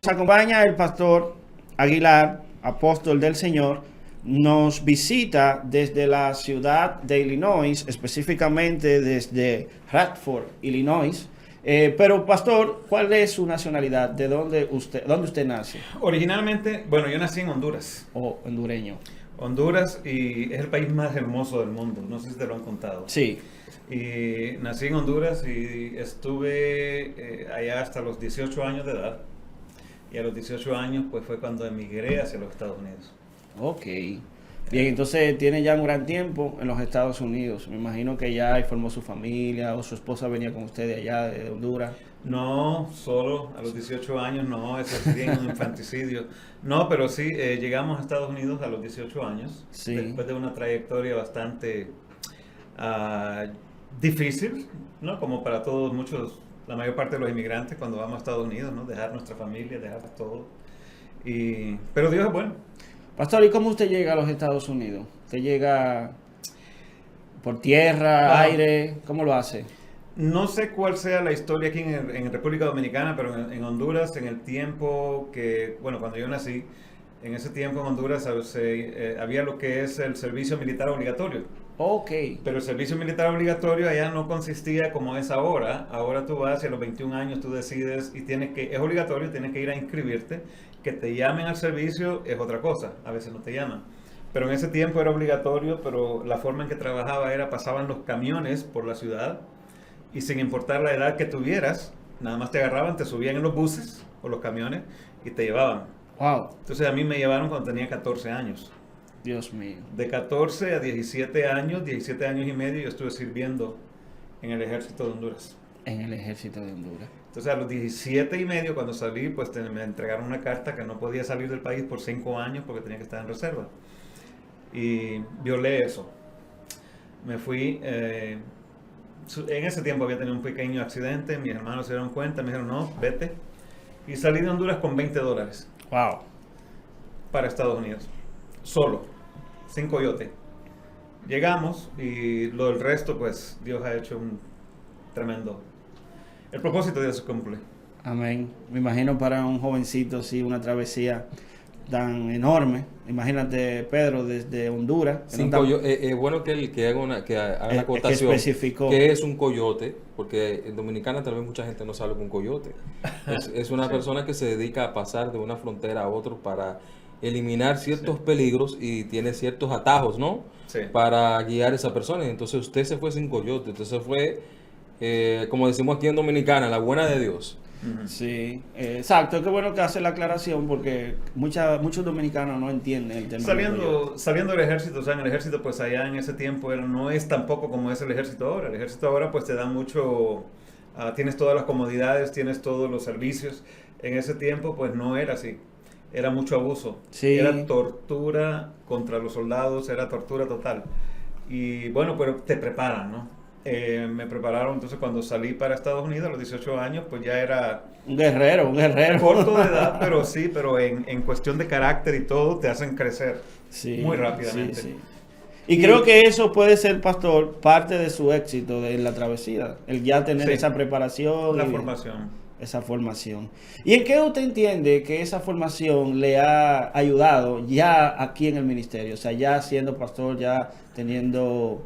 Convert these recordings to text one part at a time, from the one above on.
acompaña el pastor Aguilar, apóstol del Señor. Nos visita desde la ciudad de Illinois, específicamente desde Radford, Illinois. Pero pastor, ¿cuál es su nacionalidad? ¿De dónde usted nace? Originalmente, bueno, yo nací en Honduras. Oh, hondureño. Honduras, y es el país más hermoso del mundo, no sé si te lo han contado. Sí. Y nací en Honduras y estuve allá hasta los 18 años de edad. Y a los 18 años pues fue cuando emigré hacia los Estados Unidos. Ok. Bien, entonces tiene ya un gran tiempo en los Estados Unidos. Me imagino que ya formó su familia o su esposa venía con usted de allá, de Honduras. No, solo a los 18 años, no, eso sería un infanticidio. No, pero sí, llegamos a Estados Unidos a los 18 años, Sí. después de una trayectoria bastante difícil, ¿no? Como para todos, muchos, la mayor parte de los inmigrantes cuando vamos a Estados Unidos, ¿no? Dejar nuestra familia, dejar todo. Pero Dios es bueno. Pastor, ¿y cómo usted llega a los Estados Unidos? ¿Usted llega por tierra, aire? ¿Cómo lo hace? No sé cuál sea la historia aquí en República Dominicana, pero en Honduras, en el tiempo que, bueno, cuando yo nací, en ese tiempo en Honduras había lo que es el servicio militar obligatorio. Ok. Pero el servicio militar obligatorio allá no consistía como es ahora. Ahora tú vas y a los 21 años tú decides y es obligatorio, tienes que ir a inscribirte. Que te llamen al servicio es otra cosa, a veces no te llaman. Pero en ese tiempo era obligatorio, pero la forma en que trabajaba era pasaban los camiones por la ciudad y sin importar la edad que tuvieras, nada más te agarraban, te subían en los buses o los camiones y te llevaban. Wow. Entonces a mí me llevaron cuando tenía 14 años. Dios mío. De 14 a 17 años y medio, yo estuve sirviendo en el ejército de Honduras. En el ejército de Honduras. Entonces a los 17 y medio cuando salí, pues me entregaron una carta que no podía salir del país por 5 años porque tenía que estar en reserva. Y violé eso. Me fui, en ese tiempo había tenido un pequeño accidente, mis hermanos se dieron cuenta, me dijeron no, vete. Y salí de Honduras con $20 Wow. para Estados Unidos, solo, sin coyote. Llegamos y lo del resto, pues Dios ha hecho un tremendo. El propósito de Dios se cumple. Amén. Me imagino para un jovencito, sí, una travesía tan enorme. Imagínate, Pedro, desde Honduras. Bueno que haga la acotación. Especificó. ¿Qué es un coyote? Porque en Dominicana tal vez mucha gente no sabe lo que es un coyote. Es una persona que se dedica a pasar de una frontera a otra para eliminar ciertos peligros y tiene ciertos atajos, ¿no? Sí. Para guiar a esa persona. Entonces usted se fue sin coyote. Entonces fue, como decimos aquí en Dominicana, la buena de Dios. Sí, exacto. Qué bueno que hace la aclaración porque muchos dominicanos no entienden el tema. Saliendo del ejército, o sea, en el ejército, pues allá en ese tiempo no es tampoco como es el ejército ahora. El ejército ahora, pues te da mucho, tienes todas las comodidades, tienes todos los servicios. En ese tiempo, pues no era así. Era mucho abuso. Sí. Era tortura contra los soldados, era tortura total. Y bueno, pero te preparan, ¿no? Me prepararon, entonces cuando salí para Estados Unidos a los 18 años, pues ya era un guerrero. Corto de edad, pero sí, pero en cuestión de carácter y todo, te hacen crecer muy rápidamente. Sí. Y creo que eso puede ser, pastor, parte de su éxito en la travesía, el ya tener esa preparación. Esa formación. ¿Y en qué usted entiende que esa formación le ha ayudado ya aquí en el ministerio? O sea, ya siendo pastor, ya teniendo...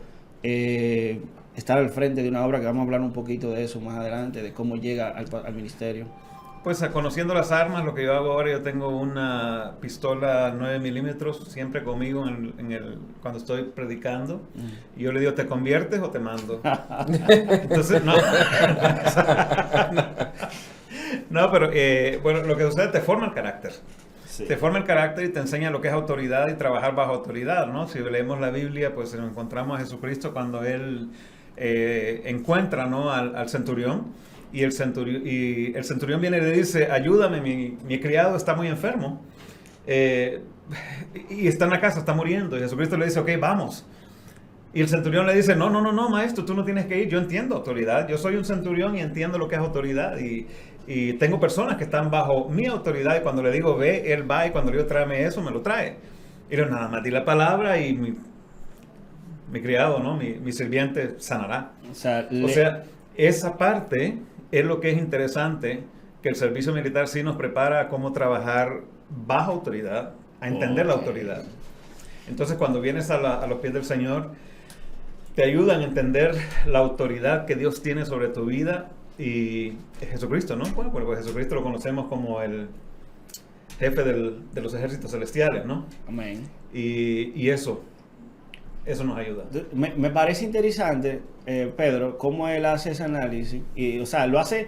estar al frente de una obra que vamos a hablar un poquito de eso más adelante, de cómo llega al ministerio. Pues conociendo las armas, lo que yo hago ahora, yo tengo una pistola 9 milímetros siempre conmigo cuando estoy predicando. Y yo le digo, ¿te conviertes o te mando? Entonces, no. No, pero bueno, lo que sucede te forma el carácter. Sí. Te forma el carácter y te enseña lo que es autoridad y trabajar bajo autoridad, ¿no? Si leemos la Biblia, pues encontramos a Jesucristo cuando Él encuentra, ¿no? al centurión y el centurión viene y le dice, ayúdame, mi criado está muy enfermo y está en la casa, está muriendo. Y Jesucristo le dice, ok, vamos. Y el centurión le dice, no, maestro, tú no tienes que ir, yo entiendo autoridad, yo soy un centurión y entiendo lo que es autoridad y tengo personas que están bajo mi autoridad y cuando le digo ve, él va y cuando le digo tráeme eso, me lo trae. Y le digo, nada más di la palabra y mi criado, ¿no? Mi sirviente sanará. O sea, esa parte es lo que es interesante que el servicio militar sí nos prepara a cómo trabajar bajo autoridad, a entender la autoridad. Entonces, cuando vienes a los pies del Señor, te ayudan a entender la autoridad que Dios tiene sobre tu vida y Jesucristo, ¿no? Bueno, pues Jesucristo lo conocemos como el jefe de los ejércitos celestiales, ¿no? Amén. Y eso nos ayuda. Me parece interesante, Pedro, cómo él hace ese análisis. Y, o sea, lo hace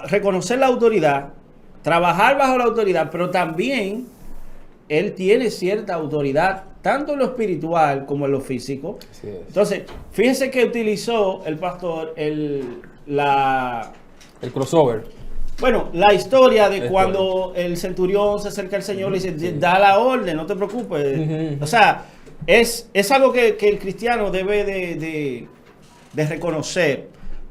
reconocer la autoridad, trabajar bajo la autoridad, pero también él tiene cierta autoridad, tanto en lo espiritual como en lo físico. Entonces, fíjense que utilizó el pastor el crossover. Bueno, la historia de cuando el centurión se acerca al Señor y le dice, da la orden, no te preocupes. O sea, es algo que el cristiano debe de reconocer,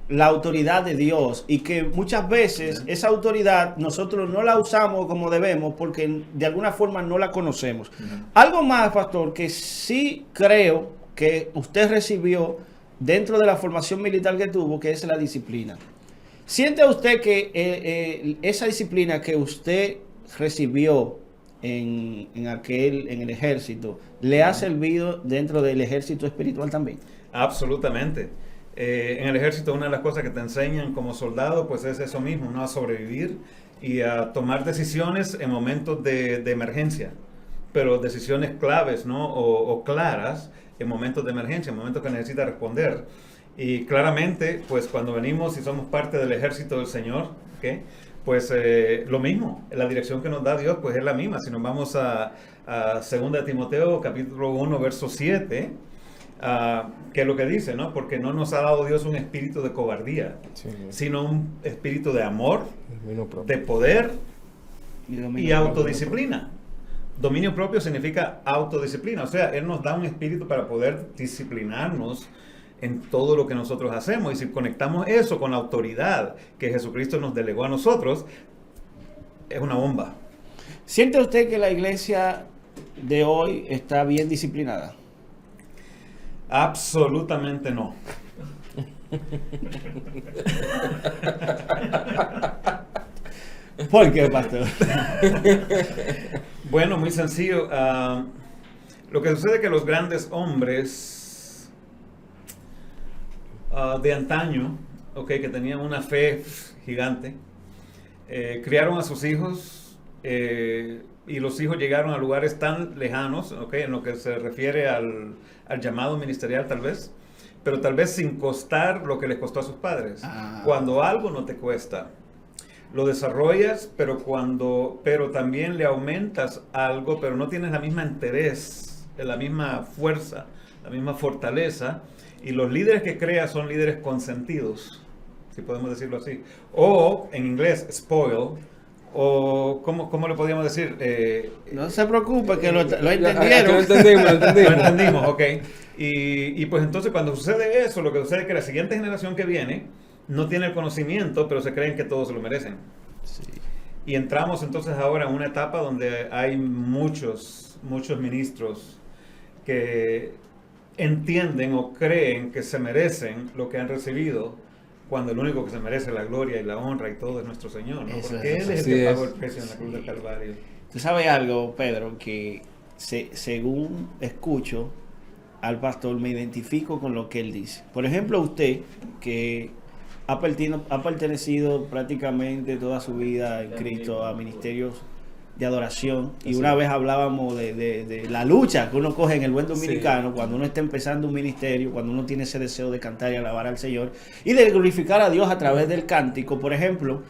la autoridad de Dios, y que muchas veces esa autoridad nosotros no la usamos como debemos porque de alguna forma no la conocemos. Algo más, pastor, que sí creo que usted recibió dentro de la formación militar que tuvo, que es la disciplina. ¿Siente usted que esa disciplina que usted recibió en el ejército le ha servido dentro del ejército espiritual también? Absolutamente. En el ejército una de las cosas que te enseñan como soldado pues es eso mismo, ¿no? A sobrevivir y a tomar decisiones en momentos de emergencia, pero decisiones claves, ¿no? O claras en momentos de emergencia, en momentos que necesitas responder. Y claramente, pues cuando venimos y somos parte del ejército del Señor, ¿okay? Pues lo mismo, la dirección que nos da Dios pues es la misma. Si nos vamos a 2 Timoteo capítulo 1 verso 7, que es lo que dice, ¿no? Porque no nos ha dado Dios un espíritu de cobardía, sino un espíritu de amor, de poder y autodisciplina. Dominio propio significa autodisciplina, o sea, Él nos da un espíritu para poder disciplinarnos en todo lo que nosotros hacemos. Y si conectamos eso con la autoridad que Jesucristo nos delegó a nosotros, es una bomba. ¿Siente usted que la iglesia de hoy está bien disciplinada? Absolutamente no. ¿Por qué, pastor? Bueno, muy sencillo. Lo que sucede es que los grandes hombres de antaño, que tenían una fe gigante, criaron a sus hijos y los hijos llegaron a lugares tan lejanos, en lo que se refiere al llamado ministerial tal vez, pero tal vez sin costar lo que les costó a sus padres. Cuando algo no te cuesta, lo desarrollas, pero también le aumentas algo, pero no tienes la misma interés, la misma fuerza, la misma fortaleza. Y los líderes que creas son líderes consentidos, si podemos decirlo así. O, en inglés, spoil. O, ¿cómo le podríamos decir? No se preocupe, que lo entendieron. Lo entendimos, ok. Y pues entonces cuando sucede eso, lo que sucede es que la siguiente generación que viene no tiene el conocimiento, pero se creen que todos se lo merecen. Sí. Y entramos entonces ahora en una etapa donde hay muchos ministros que entienden o creen que se merecen lo que han recibido, cuando el único que se merece la gloria y la honra y todo es nuestro Señor, ¿no? Porque Él es el que pagó el precio en la cruz del Calvario. Tú sabes algo, Pedro, que según escucho al pastor me identifico con lo que él dice. Por ejemplo, usted que ha pertenecido prácticamente toda su vida en Cristo a ministerios de adoración, y una vez hablábamos de la lucha que uno coge en el buen dominicano cuando uno está empezando un ministerio, cuando uno tiene ese deseo de cantar y alabar al Señor y de glorificar a Dios a través del cántico. Por ejemplo,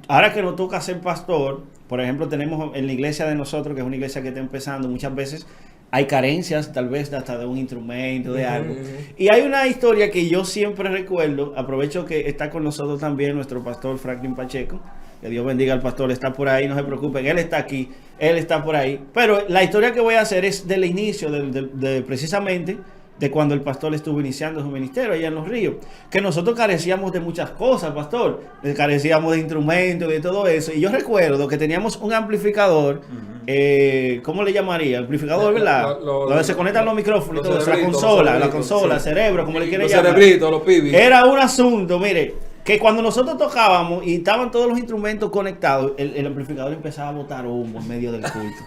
ahora que nos toca ser pastor, por ejemplo, tenemos en la iglesia de nosotros, que es una iglesia que está empezando, muchas veces hay carencias, tal vez hasta de un instrumento, de algo. Y hay una historia que yo siempre recuerdo, aprovecho que está con nosotros también nuestro pastor Franklin Pacheco, que Dios bendiga al pastor, está por ahí, no se preocupen, él está aquí, él está por ahí. Pero la historia que voy a hacer es del inicio, precisamente de cuando el pastor estuvo iniciando su ministerio allá en Los Ríos, que nosotros carecíamos de muchas cosas, pastor, carecíamos de instrumentos y de todo eso. Y yo recuerdo que teníamos un amplificador, ¿cómo le llamaría? Amplificador, ¿verdad? Donde se conectan los micrófonos y todo eso, la consola, cerebro, como le quieren llamar. Los cerebritos, los pibis. Era un asunto, mire, que cuando nosotros tocábamos y estaban todos los instrumentos conectados, el amplificador empezaba a botar humo en medio del culto.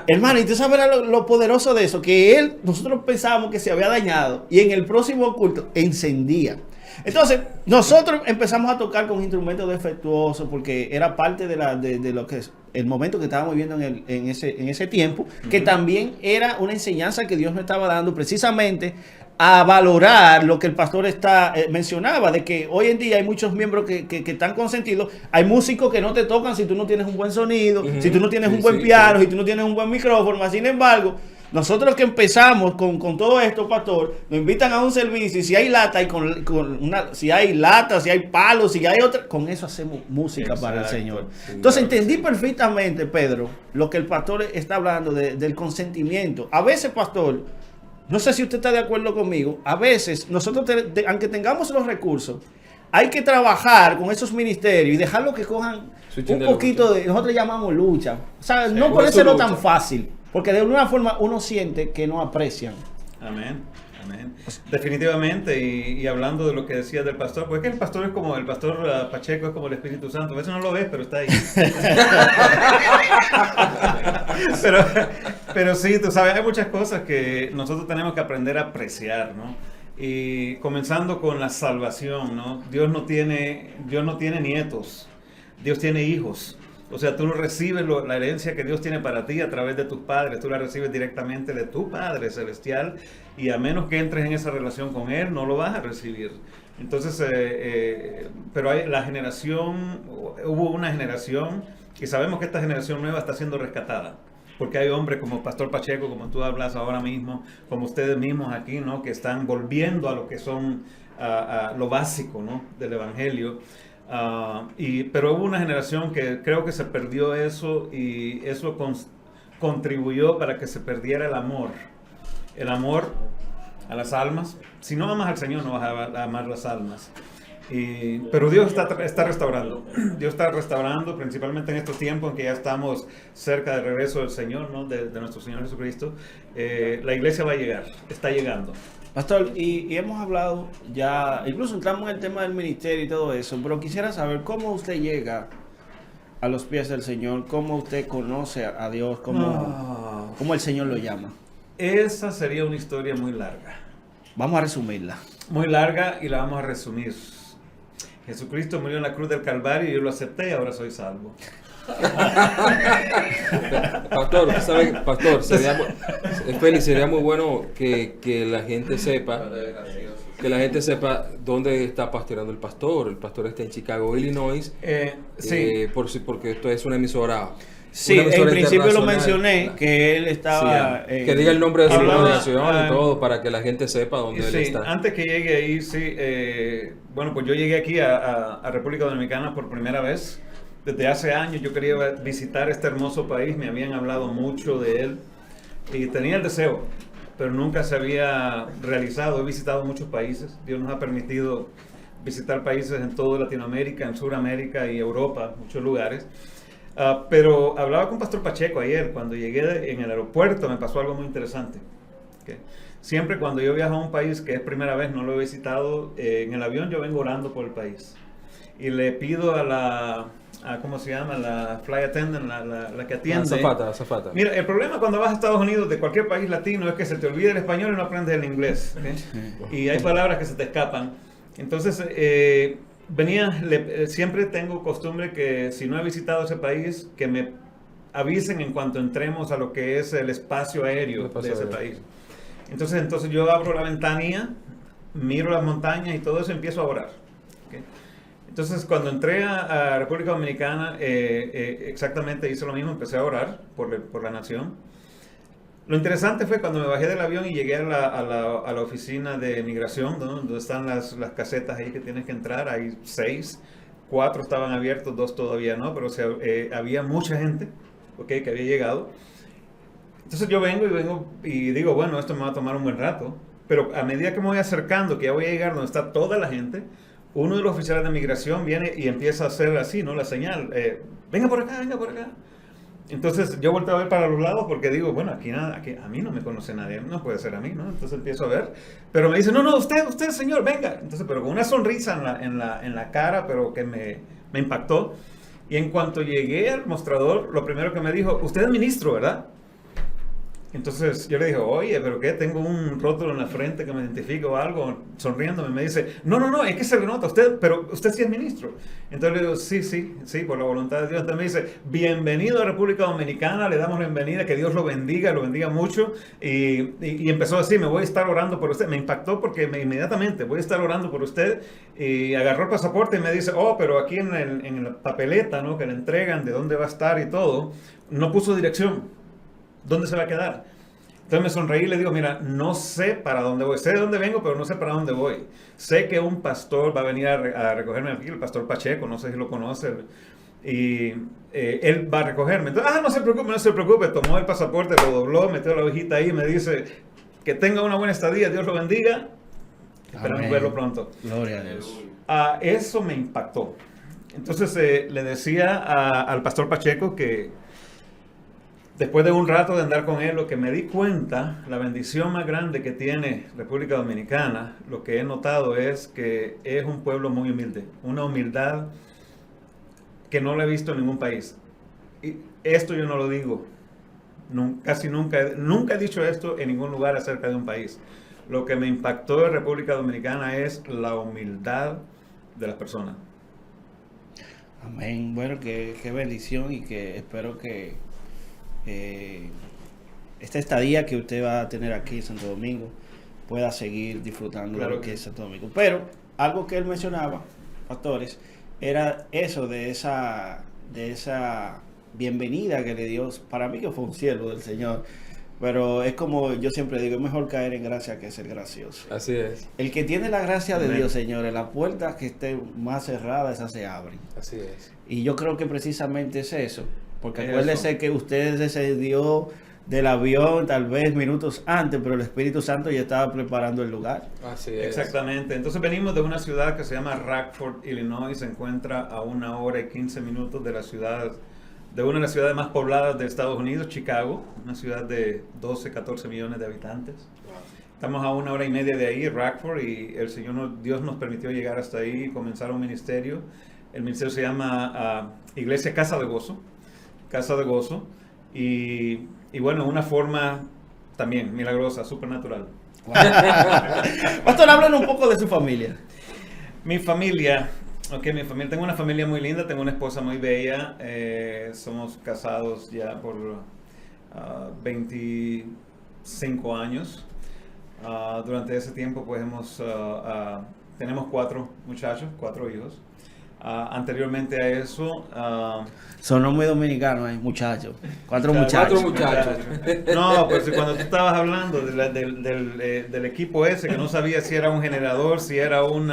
Hermano, y tú sabes lo poderoso de eso, que nosotros pensábamos que se había dañado y en el próximo culto encendía. Entonces, nosotros empezamos a tocar con instrumentos defectuosos porque era parte de lo que es el momento que estábamos viviendo en ese tiempo, que también era una enseñanza que Dios nos estaba dando precisamente a valorar lo que el pastor mencionaba, de que hoy en día hay muchos miembros que están consentidos. Hay músicos que no te tocan si tú no tienes un buen sonido, si tú no tienes un buen piano, si tú no tienes un buen micrófono. Sin embargo, nosotros que empezamos con todo esto, pastor, nos invitan a un servicio y si hay lata, si hay lata, si hay palos, si hay otra, con eso hacemos música para el Señor. Entonces entendí perfectamente, Pedro, lo que el pastor está hablando del consentimiento. A veces, pastor, no sé si usted está de acuerdo conmigo, a veces nosotros, aunque tengamos los recursos, hay que trabajar con esos ministerios y dejarlo que cojan un poquito de, nosotros llamamos lucha. O sea, no ponérselo tan fácil. Porque de alguna forma uno siente que no aprecian. Amén, amén. Definitivamente, y hablando de lo que decías del pastor, pues que el pastor es como, el pastor Pacheco es como el Espíritu Santo. A veces no lo ves, pero está ahí. pero sí, tú sabes, hay muchas cosas que nosotros tenemos que aprender a apreciar, ¿no? Y comenzando con la salvación, ¿no? Dios no tiene nietos, Dios tiene hijos. O sea, tú no recibes la herencia que Dios tiene para ti a través de tus padres, tú la recibes directamente de tu Padre Celestial y a menos que entres en esa relación con Él, no lo vas a recibir. Entonces, pero hubo una generación y sabemos que esta generación nueva está siendo rescatada. Porque hay hombres como Pastor Pacheco, como tú hablas ahora mismo, como ustedes mismos aquí, ¿no? Que están volviendo a lo que son a lo básico, ¿no? Del Evangelio. Pero hubo una generación que creo que se perdió eso y eso contribuyó para que se perdiera el amor a las almas. Si no amas al Señor, no vas a amar las almas. Pero Dios está restaurando. Dios está restaurando, principalmente en estos tiempos en que ya estamos cerca del regreso del Señor, ¿no? de nuestro Señor Jesucristo. La iglesia va a llegar, está llegando. Pastor, y hemos hablado ya, incluso entramos en el tema del ministerio y todo eso, pero quisiera saber cómo usted llega a los pies del Señor, cómo usted conoce a Dios, cómo el Señor lo llama. Esa sería una historia muy larga. Vamos a resumirla. Muy larga y la vamos a resumir. Jesucristo murió en la cruz del Calvario y yo lo acepté y ahora soy salvo. Pastor, sería muy bueno que la gente sepa dónde está pastoreando el pastor. El pastor está en Chicago, Illinois. Sí. Porque esto es una emisora. Sí, en principio lo mencioné, que él estaba... Sí, que diga el nombre de su congregación y todo, para que la gente sepa dónde él está. Antes que llegue ahí, pues yo llegué aquí a República Dominicana por primera vez. Desde hace años yo quería visitar este hermoso país, me habían hablado mucho de él y tenía el deseo, pero nunca se había realizado. He visitado muchos países, Dios nos ha permitido visitar países en toda Latinoamérica, en Sudamérica y Europa, muchos lugares. Pero hablaba con Pastor Pacheco ayer, cuando llegué en el aeropuerto me pasó algo muy interesante. ¿Okay? Siempre cuando yo viajo a un país que es primera vez, no lo he visitado, en el avión yo vengo orando por el país. Y le pido ¿cómo se llama? La flight attendant, la que atiende. Azafata. Mira, el problema cuando vas a Estados Unidos de cualquier país latino es que se te olvida el español y no aprendes el inglés. ¿Okay? Y hay palabras que se te escapan. Entonces, siempre tengo costumbre que si no he visitado ese país, que me avisen en cuanto entremos a lo que es el espacio aéreo de ese país. Entonces yo abro la ventanilla, miro las montañas y todo eso y empiezo a orar. ¿Okay? Entonces cuando entré a República Dominicana, exactamente hice lo mismo, empecé a orar por la nación. Lo interesante fue cuando me bajé del avión y llegué a la oficina de migración, ¿no? Donde están las casetas ahí que tienes que entrar. Hay 6, 4 estaban abiertos, 2 todavía no, pero había mucha gente, ¿okay? Que había llegado. Entonces yo vengo y digo, bueno, esto me va a tomar un buen rato. Pero a medida que me voy acercando, que ya voy a llegar donde está toda la gente, uno de los oficiales de migración viene y empieza a hacer así, ¿no? La señal, venga por acá, venga por acá. entonces yo volteo a ver para los lados porque digo, bueno, aquí a mí no me conoce nadie, no puede ser a mí, ¿no? Entonces empiezo a ver, pero me dice, no, usted señor, venga. Entonces, pero con una sonrisa en la cara, pero que me impactó. Y en cuanto llegué al mostrador, lo primero que me dijo, usted es ministro, ¿verdad? Entonces yo le dije, oye, ¿pero qué? Tengo un rótulo en la frente que me identifica o algo, sonriéndome. Me dice, no, es que se le nota pero usted sí es ministro. Entonces le digo, sí, por la voluntad de Dios. Entonces me dice, bienvenido a República Dominicana, le damos la bienvenida, que Dios lo bendiga mucho. Y empezó así, me voy a estar orando por usted. Me impactó porque inmediatamente voy a estar orando por usted. Y agarró el pasaporte y me dice, pero aquí en la papeleta, ¿no? Que le entregan de dónde va a estar y todo, no puso dirección. ¿Dónde se va a quedar? Entonces me sonreí y le digo, mira, no sé para dónde voy. Sé de dónde vengo, pero no sé para dónde voy. Sé que un pastor va a venir a recogerme aquí, el pastor Pacheco, no sé si lo conoce. Y él va a recogerme. Entonces, no se preocupe. Tomó el pasaporte, lo dobló, metió la hojita ahí y me dice, que tenga una buena estadía, Dios lo bendiga. Esperamos verlo pronto. Gloria a Dios. Eso me impactó. Entonces le decía al pastor Pacheco que después de un rato de andar con él, lo que me di cuenta, la bendición más grande que tiene República Dominicana, lo que he notado es que es un pueblo muy humilde, una humildad que no la he visto en ningún país. Y esto yo no lo digo, casi nunca he dicho esto en ningún lugar acerca de un país. Lo que me impactó de República Dominicana es la humildad de las personas. Amén. Bueno, qué bendición y que espero que esta estadía que usted va a tener aquí en Santo Domingo pueda seguir disfrutando de lo que es Santo Domingo. Pero algo que él mencionaba, pastores, era eso de esa bienvenida que le dio. Para mí que fue un siervo del Señor, pero es como yo siempre digo, es mejor caer en gracia que ser gracioso. Así es. El que tiene la gracia de Dios, señores, las puertas que estén más cerradas, esas se abren. Así es. Y yo creo que precisamente es eso. Porque acuérdese que usted descendió del avión tal vez minutos antes, pero el Espíritu Santo ya estaba preparando el lugar. Así es. Exactamente. Entonces venimos de una ciudad que se llama Rockford, Illinois. Se encuentra a 1 hora y 15 minutos de una de las ciudades más pobladas de Estados Unidos, Chicago. Una ciudad de 12, 14 millones de habitantes. Wow. Estamos a 1 hora y media de ahí, Rockford, y Dios nos permitió llegar hasta ahí y comenzar un ministerio. El ministerio se llama Iglesia Casa de Gozo. Y bueno, una forma también milagrosa, supernatural. Wow. Pastor, háblanos un poco de su familia. Mi familia, tengo una familia muy linda, tengo una esposa muy bella, somos casados ya por 25 años. Durante ese tiempo pues tenemos 4 muchachos, 4 hijos. Anteriormente a eso... Sonó muy dominicano, muchachos. 4 muchachos. 4 muchachos. No, pues cuando tú estabas hablando del equipo ese, que no sabía si era un generador, si era un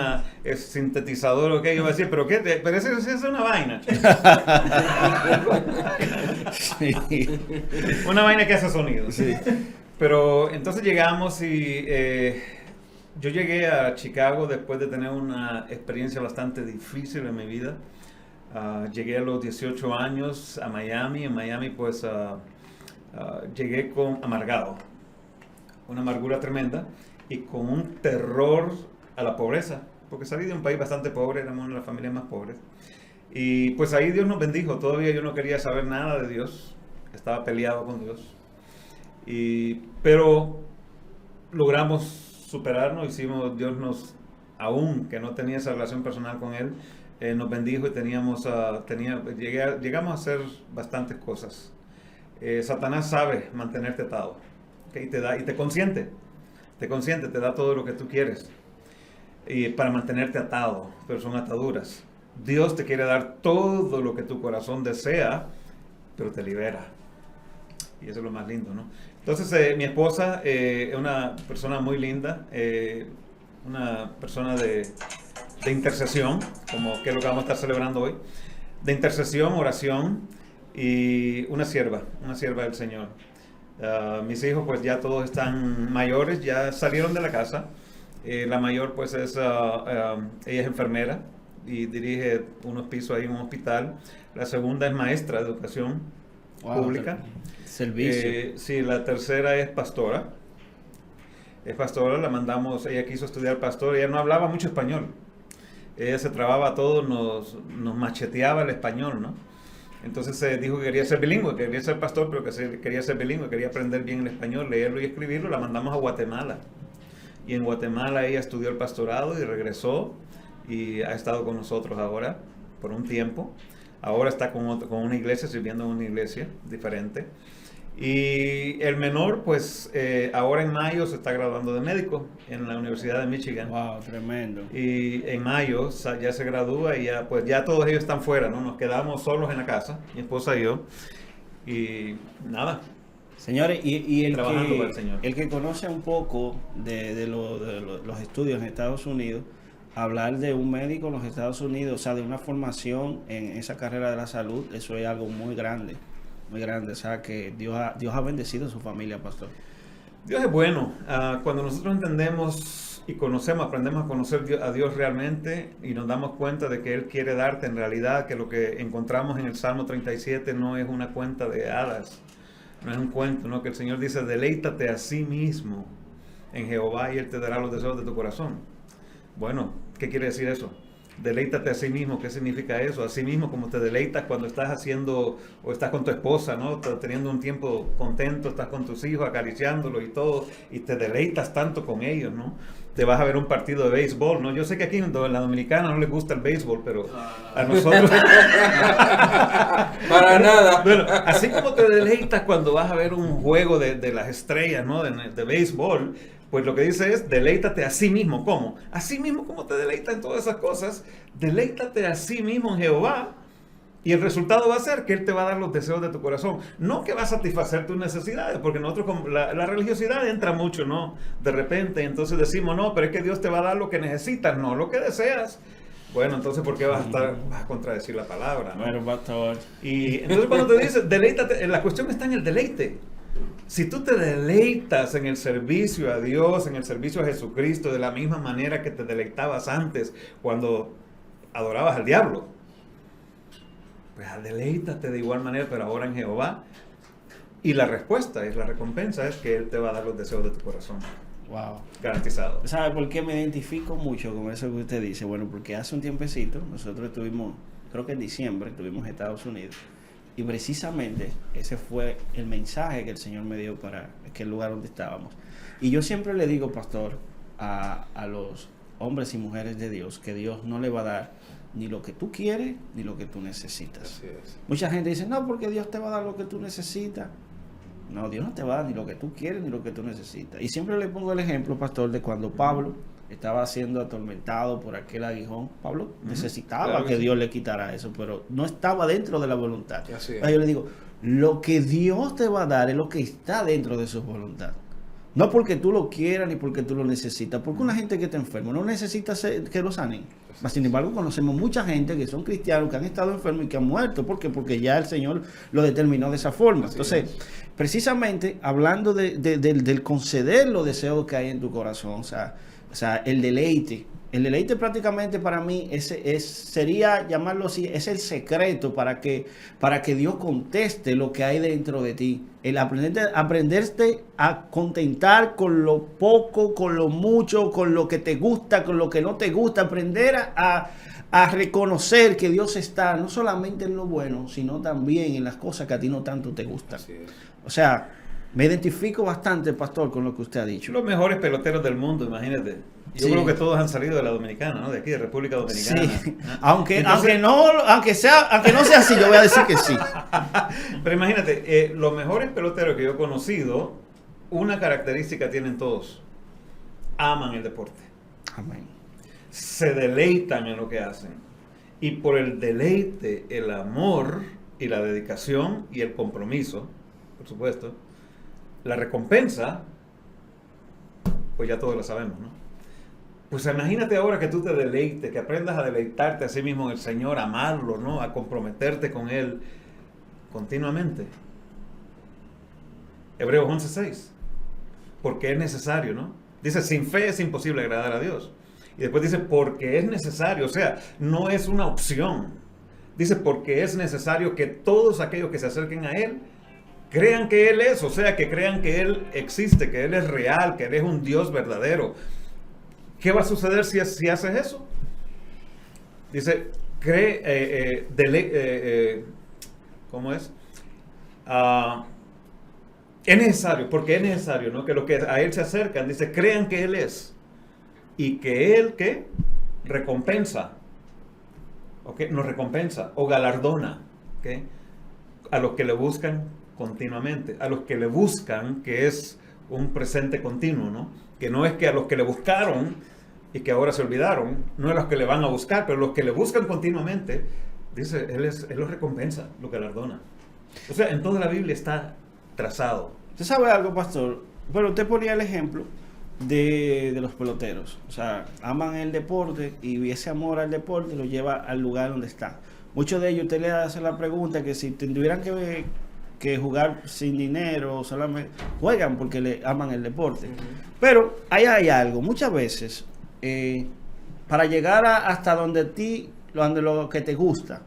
sintetizador o qué, yo iba a decir, pero eso es una vaina. Sí. Una vaina que hace sonido. Sí. Pero entonces llegamos y... yo llegué a Chicago después de tener una experiencia bastante difícil en mi vida. Llegué a los 18 años a Miami. En Miami pues llegué amargado. Una amargura tremenda y con un terror a la pobreza. Porque salí de un país bastante pobre, éramos una de las familias más pobres. Y pues ahí Dios nos bendijo. Todavía yo no quería saber nada de Dios. Estaba peleado con Dios. Pero logramos superarnos, Dios aún que no tenía esa relación personal con Él, nos bendijo y llegamos a hacer bastantes cosas. Satanás sabe mantenerte atado, ¿okay? Y te consiente, te da todo lo que tú quieres y para mantenerte atado, pero son ataduras. Dios te quiere dar todo lo que tu corazón desea, pero te libera. Y eso es lo más lindo, ¿no? Entonces, mi esposa es una persona muy linda, una persona de intercesión, como que es lo que vamos a estar celebrando hoy, de intercesión, oración, y una sierva del Señor. Mis hijos pues ya todos están mayores, ya salieron de la casa. La mayor pues ella es enfermera y dirige unos pisos ahí en un hospital. La segunda es maestra de educación. pública. Servicio. Sí, la tercera es pastora. Es pastora, la mandamos, ella quiso estudiar pastor, ella no hablaba mucho español. Ella se trababa todo, nos macheteaba el español, ¿no? Entonces dijo que quería ser bilingüe, que quería ser pastor, pero que quería ser bilingüe, quería aprender bien el español, leerlo y escribirlo. La mandamos a Guatemala. Y en Guatemala ella estudió el pastorado y regresó y ha estado con nosotros ahora por un tiempo. Ahora está con una iglesia, sirviendo en una iglesia diferente. Y el menor, pues ahora en mayo se está graduando de médico en la Universidad de Michigan. Wow, tremendo. Y en mayo ya se gradúa y ya, pues ya todos ellos están fuera, ¿no? Nos quedamos solos en la casa, mi esposa y yo. Y nada. Señores, y el que conoce un poco de los estudios en Estados Unidos, hablar de un médico en los Estados Unidos, o sea, de una formación en esa carrera de la salud, eso es algo muy grande. Muy grande, o sea que Dios ha bendecido a su familia, pastor. Dios es bueno. Cuando nosotros entendemos y aprendemos a conocer a Dios realmente y nos damos cuenta de que Él quiere darte en realidad, que lo que encontramos en el Salmo 37 no es una cuenta de hadas, no es un cuento, ¿no? Que el Señor dice, deleítate a sí mismo en Jehová y Él te dará los deseos de tu corazón. Bueno, ¿qué quiere decir eso? Deleítate a sí mismo. ¿Qué significa eso? A sí mismo, como te deleitas cuando estás haciendo o estás con tu esposa, ¿no? Estás teniendo un tiempo contento, estás con tus hijos acariciándolos y todo, y te deleitas tanto con ellos, ¿no? Te vas a ver un partido de béisbol, ¿no? Yo sé que aquí en la Dominicana no les gusta el béisbol, pero a nosotros... Para nada. Bueno, así como te deleitas cuando vas a ver un juego de las estrellas, ¿no? De béisbol, pues lo que dice es, deleítate a sí mismo. ¿Cómo? A sí mismo, como te deleitas en todas esas cosas, deleítate a sí mismo en Jehová, y el resultado va a ser que Él te va a dar los deseos de tu corazón. No que va a satisfacer tus necesidades, porque nosotros, la religiosidad entra mucho, ¿no? De repente, entonces decimos, no, pero es que Dios te va a dar lo que necesitas, no lo que deseas. Bueno, entonces, ¿por qué vas a contradecir la palabra, ¿no? Bueno, pastor. Y entonces cuando te dice, deleítate, la cuestión está en el deleite. Si tú te deleitas en el servicio a Dios, en el servicio a Jesucristo, de la misma manera que te deleitabas antes cuando adorabas al diablo, pues deleítate de igual manera, pero ahora en Jehová. Y la recompensa es que Él te va a dar los deseos de tu corazón. Wow. Garantizado. ¿Sabe por qué me identifico mucho con eso que usted dice? Bueno, porque hace un tiempecito, nosotros estuvimos, creo que en diciembre, estuvimos en Estados Unidos. Y precisamente ese fue el mensaje que el Señor me dio para aquel lugar donde estábamos. Y yo siempre le digo, pastor, a los hombres y mujeres de Dios, que Dios no le va a dar ni lo que tú quieres, ni lo que tú necesitas. Así es. Mucha gente dice, no, porque Dios te va a dar lo que tú necesitas. No, Dios no te va a dar ni lo que tú quieres, ni lo que tú necesitas. Y siempre le pongo el ejemplo, pastor, de cuando Pablo estaba siendo atormentado por aquel aguijón. Pablo necesitaba que Dios le quitara eso, pero no estaba dentro de la voluntad. Así es. Entonces yo le digo, lo que Dios te va a dar es lo que está dentro de su voluntad. No porque tú lo quieras ni porque tú lo necesitas. Porque una gente que está enferma no necesita que lo sanen. Mas, sin embargo, conocemos mucha gente que son cristianos, que han estado enfermos y que han muerto. ¿Por qué? Porque ya el Señor lo determinó de esa forma. Entonces, precisamente, hablando del conceder los deseos que hay en tu corazón, o sea, el deleite. El deleite prácticamente para mí sería llamarlo así, es el secreto para que Dios conteste lo que hay dentro de ti. El aprenderte a contentar con lo poco, con lo mucho, con lo que te gusta, con lo que no te gusta. Aprender a reconocer que Dios está no solamente en lo bueno, sino también en las cosas que a ti no tanto te gustan. O sea, me identifico bastante, pastor, con lo que usted ha dicho. Los mejores peloteros del mundo, imagínate. Yo creo que todos han salido de la Dominicana, ¿no? De aquí, de República Dominicana. Sí. Aunque no sea así, yo voy a decir que sí. Pero imagínate, los mejores peloteros que yo he conocido, una característica tienen todos. Aman el deporte. Amén. Se deleitan en lo que hacen. Y por el deleite, el amor y la dedicación y el compromiso, por supuesto, la recompensa, pues ya todos lo sabemos, ¿no? Pues imagínate ahora que tú te deleites, que aprendas a deleitarte a sí mismo en el Señor, a amarlo, ¿no? A comprometerte con Él continuamente. Hebreos 11:6. Porque es necesario, ¿no? Dice, sin fe es imposible agradar a Dios. Y después dice, porque es necesario, o sea, no es una opción. Dice, porque es necesario que todos aquellos que se acerquen a Él crean que Él es, o sea, que crean que Él existe, que Él es real, que Él es un Dios verdadero. ¿Qué va a suceder si haces eso? Dice, ¿cómo es? Es necesario, porque es necesario, ¿no? Que los que a Él se acercan, dice, crean que Él es. Y que Él, ¿qué? Recompensa. ¿Ok? Nos recompensa o galardona. ¿Ok? A los que le buscan continuamente. A los que le buscan, que es un presente continuo, ¿no? Que no es que a los que le buscaron y que ahora se olvidaron, no es los que le van a buscar, pero los que le buscan continuamente, dice, Él los recompensa, lo galardona. O sea, en toda la Biblia está trazado. ¿Usted sabe algo, pastor? Bueno, usted ponía el ejemplo de los peloteros. O sea, aman el deporte y ese amor al deporte lo lleva al lugar donde está. Muchos de ellos, usted le hace la pregunta que si tuvieran que jugar sin dinero, solamente juegan porque le aman el deporte. Pero ahí hay algo. Muchas veces, para llegar hasta donde lo que te gusta,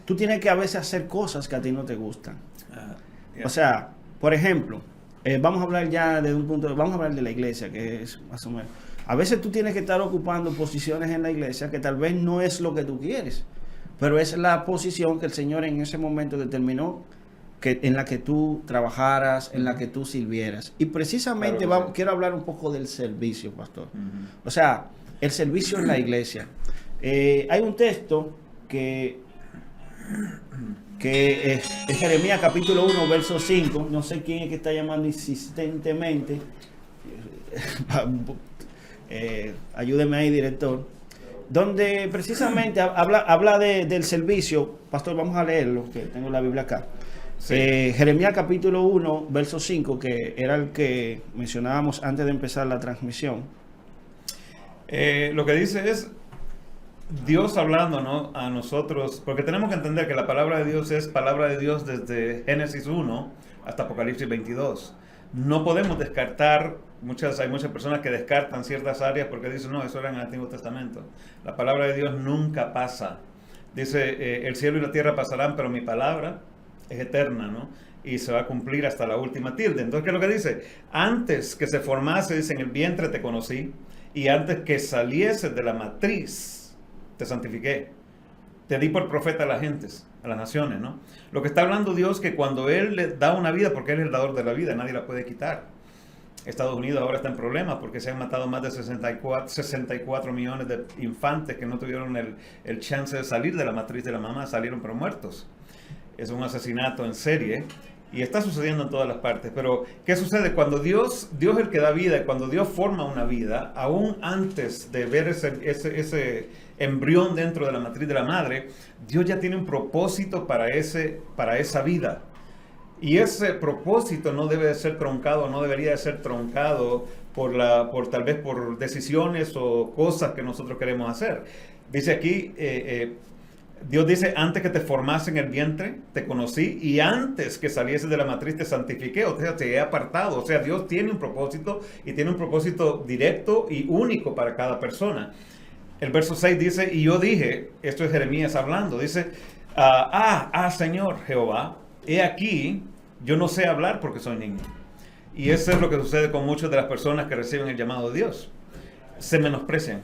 tú tienes que a veces hacer cosas que a ti no te gustan. O sea, por ejemplo, vamos a hablar ya de un punto, vamos a hablar de la iglesia, que es más o menos. A veces tú tienes que estar ocupando posiciones en la iglesia que tal vez no es lo que tú quieres, pero es la posición que el Señor en ese momento determinó en la que tú trabajaras, en la que tú sirvieras. Y precisamente quiero hablar un poco del servicio, pastor. O sea, el servicio en la iglesia. Hay un texto que es Jeremías capítulo 1, verso 5. No sé quién es que está llamando insistentemente. Ayúdeme ahí, director. Donde precisamente habla del servicio. Pastor, vamos a leerlo, que tengo la Biblia acá. Sí. Jeremías capítulo 1, verso 5, que era el que mencionábamos antes de empezar la transmisión. Lo que dice es Dios hablando, ¿no?, a nosotros, porque tenemos que entender que la palabra de Dios es palabra de Dios desde Génesis 1 hasta Apocalipsis 22. No podemos descartar, hay muchas personas que descartan ciertas áreas porque dicen, no, eso era en el Antiguo Testamento. La palabra de Dios nunca pasa. Dice, el cielo y la tierra pasarán, pero mi palabra es eterna, ¿no? Y se va a cumplir hasta la última tilde. Entonces, ¿qué es lo que dice? Antes que se formase, dice, en el vientre te conocí, y antes que salieses de la matriz, te santifiqué. Te di por profeta a las gentes, a las naciones, ¿no? Lo que está hablando Dios, que cuando Él le da una vida, porque Él es el dador de la vida, nadie la puede quitar. Estados Unidos ahora está en problemas porque se han matado más de 64 millones de infantes que no tuvieron el chance de salir de la matriz de la mamá, salieron pero muertos. Es un asesinato en serie y está sucediendo en todas las partes. Pero, ¿qué sucede? Cuando Dios es el que da vida, y cuando Dios forma una vida, aún antes de ver ese embrión dentro de la matriz de la madre, Dios ya tiene un propósito para esa vida. Y ese propósito no debe de ser truncado, no debería de ser truncado tal vez por decisiones o cosas que nosotros queremos hacer. Dice aquí, Dios dice, antes que te formase en el vientre, te conocí, y antes que salieses de la matriz te santifiqué, o sea, te he apartado. O sea, Dios tiene un propósito, y tiene un propósito directo y único para cada persona. El verso 6 dice, y yo dije, esto es Jeremías hablando, dice, Señor Jehová, he aquí, yo no sé hablar porque soy niño. Y eso es lo que sucede con muchas de las personas que reciben el llamado de Dios. Se menosprecian,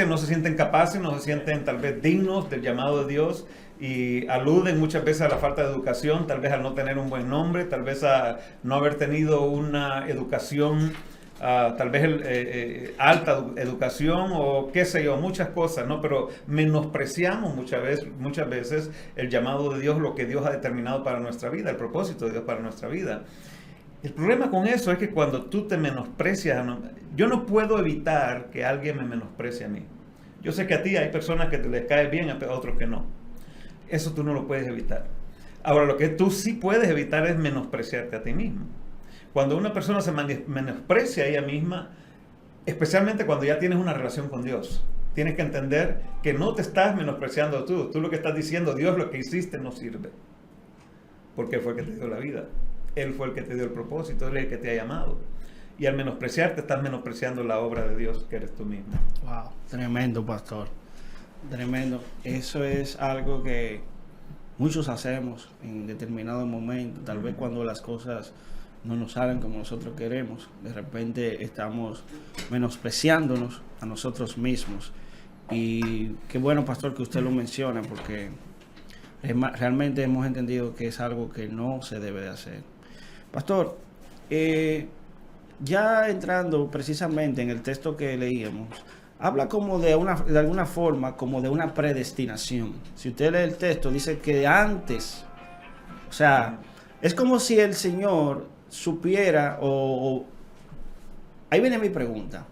no se sienten capaces, no se sienten tal vez dignos del llamado de Dios, y aluden muchas veces a la falta de educación, tal vez al no tener un buen nombre, tal vez a no haber tenido una educación, tal vez alta educación, o qué sé yo, muchas cosas, ¿no? Pero menospreciamos muchas veces el llamado de Dios, lo que Dios ha determinado para nuestra vida, el propósito de Dios para nuestra vida. El problema con eso es que cuando tú te menosprecias, yo no puedo evitar que alguien me menosprecie a mí. Yo sé que a ti hay personas que te les cae bien, a otros que no. Eso tú no lo puedes evitar. Ahora, lo que tú sí puedes evitar es menospreciarte a ti mismo. Cuando una persona se menosprecia a ella misma, especialmente cuando ya tienes una relación con Dios, tienes que entender que no te estás menospreciando tú. Tú lo que estás diciendo, Dios, lo que hiciste no sirve. Porque fue el que te dio la vida. Él fue el que te dio el propósito, Él es el que te ha llamado. Y al menospreciarte, estás menospreciando la obra de Dios, que eres tú mismo. Wow, tremendo, pastor. Tremendo. Eso es algo que muchos hacemos en determinado momento, tal vez cuando las cosas no nos salen como nosotros queremos, de repente estamos menospreciándonos a nosotros mismos. Y qué bueno, pastor, que usted lo menciona, porque realmente hemos entendido que es algo que no se debe de hacer. Pastor, ya entrando precisamente en el texto que leíamos, habla como de alguna forma como de una predestinación. Si usted lee el texto, dice que antes, o sea, es como si el Señor supiera, ahí viene mi pregunta.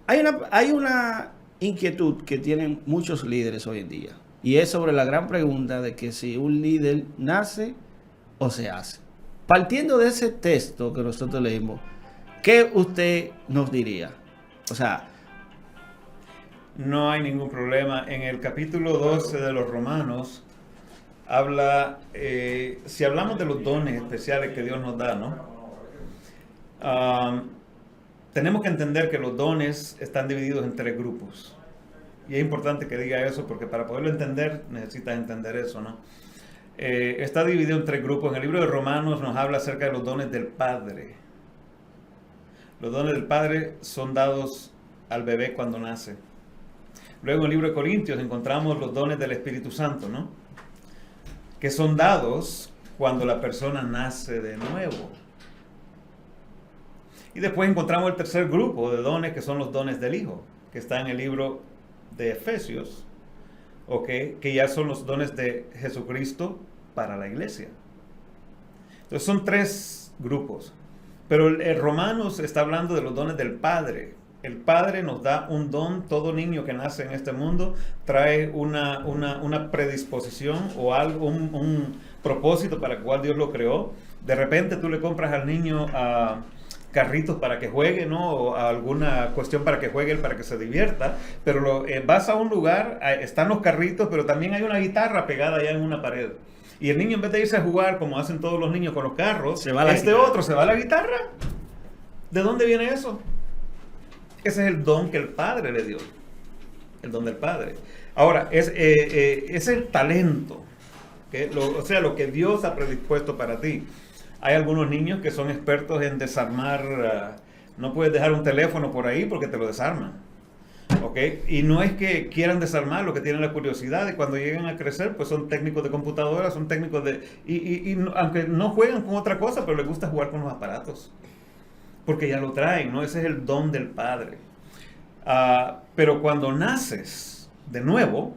Hay una inquietud que tienen muchos líderes hoy en día, y es sobre la gran pregunta de que si un líder nace o se hace. Partiendo de ese texto que nosotros leímos, ¿qué usted nos diría? O sea, no hay ningún problema. En el capítulo 12 de los Romanos habla, si hablamos de los dones especiales que Dios nos da, ¿no? Tenemos que entender que los dones están divididos en 3 grupos. Y es importante que diga eso, porque para poderlo entender necesitas entender eso, ¿no? Está dividido en 3 grupos. En el libro de Romanos nos habla acerca de los dones del Padre. Los dones del Padre son dados al bebé cuando nace. Luego en el libro de Corintios encontramos los dones del Espíritu Santo, ¿no? Que son dados cuando la persona nace de nuevo. Y después encontramos el tercer grupo de dones, que son los dones del Hijo, que está en el libro de Efesios, ¿okay? Que ya son los dones de Jesucristo para la iglesia. Entonces son 3 grupos. Pero el Romanos está hablando de los dones del Padre. El Padre nos da un don. Todo niño que nace en este mundo trae una predisposición o algo, un propósito para el cual Dios lo creó. De repente tú le compras al niño carritos para que juegue, ¿no? O alguna cuestión para que juegue, para que se divierta. Pero vas a un lugar, están los carritos, pero también hay una guitarra pegada allá en una pared. Y el niño, en vez de irse a jugar como hacen todos los niños con los carros, se va a la guitarra. ¿De dónde viene eso? Ese es el don que el Padre le dio. El don del Padre. Ahora, es el talento. O sea, lo que Dios ha predispuesto para ti. Hay algunos niños que son expertos en desarmar. No puedes dejar un teléfono por ahí porque te lo desarman. ¿Okay? Y no es que quieran desarmar, lo que tienen la curiosidad, y cuando llegan a crecer, pues son técnicos de computadora, son técnicos de... Y aunque no juegan con otra cosa, pero les gusta jugar con los aparatos. Porque ya lo traen, ¿no? Ese es el don del Padre. Pero cuando naces de nuevo,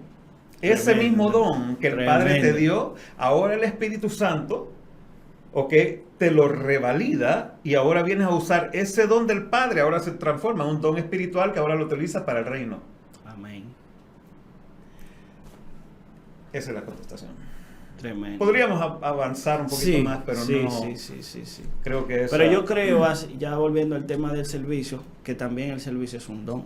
ese mismo don que el Padre te dio, ahora el Espíritu Santo, ¿ok?, te lo revalida, y ahora vienes a usar ese don del Padre, ahora se transforma en un don espiritual que ahora lo utilizas para el reino. Amén. Esa es la contestación. Tremendo. Podríamos avanzar un poquito más, pero no. Sí. Creo que pero yo creo, ya volviendo al tema del servicio, que también el servicio es un don.